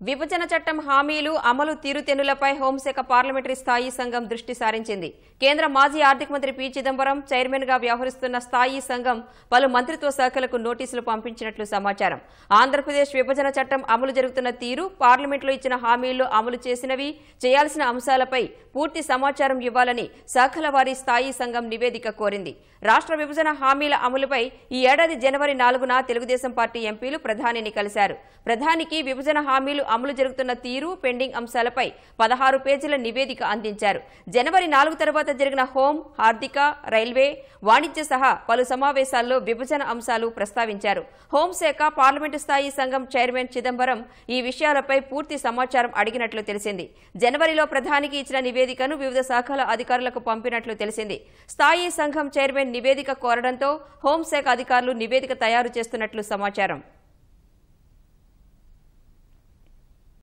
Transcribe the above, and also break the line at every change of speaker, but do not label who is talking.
విభజన చట్టం హామీలు అమలు తీరుతెన్నులపై హోంశాఖ పార్లమెంటరీ స్థాయి సంఘం దృష్టి సారించింది. కేంద్ర మాజీ ఆర్థిక మంత్రి పి చిదంబరం చైర్మన్ గా వ్యవహరిస్తున్న స్థాయి సంఘం పలు మంత్రిత్వ శాఖలకు నోటీసులు పంపించినట్లు సమాచారం. ఆంధ్రప్రదేశ్ విభజన చట్టం అమలు జరుగుతున్న తీరు, పార్లమెంట్లో ఇచ్చిన హామీల్లో అమలు చేసినవి, చేయాల్సిన అంశాలపై పూర్తి సమాచారం ఇవ్వాలని శాఖల వారీ స్థాయి సంఘం నివేదిక కోరింది. రాష్ట్ర విభజన హామీల అమలుపై ఈ ఏడాది జనవరి 4న తెలుగుదేశం పార్టీ ఎంపీలు ప్రధానిని కలిశారు. ప్రధానికి విభజన హామీలు అమలు జరుగుతున్న తీరు, పెండింగ్ అంశాలపై 16 పేజీల నివేదిక అందించారు. జనవరి 4 తర్వాత జరిగిన హోం, ఆర్థిక, రైల్వే, వాణిజ్య సహా పలు సమావేశాల్లో విభజన అంశాలు ప్రస్తావించారు. హోంశాఖ పార్లమెంటు స్థాయి సంఘం చైర్మన్ చిదంబరం ఈ విషయాలపై పూర్తి సమాచారం అడిగినట్లు తెలిసింది. జనవరిలో ప్రధానికి ఇచ్చిన నివేదికను వివిధ శాఖల అధికారులకు పంపినట్లు తెలిసింది. స్థాయి సంఘం చైర్మన్ నివేదిక కోరడంతో హోంశాఖ అధికారులు నివేదిక తయారు చేస్తున్నట్లు సమాచారం.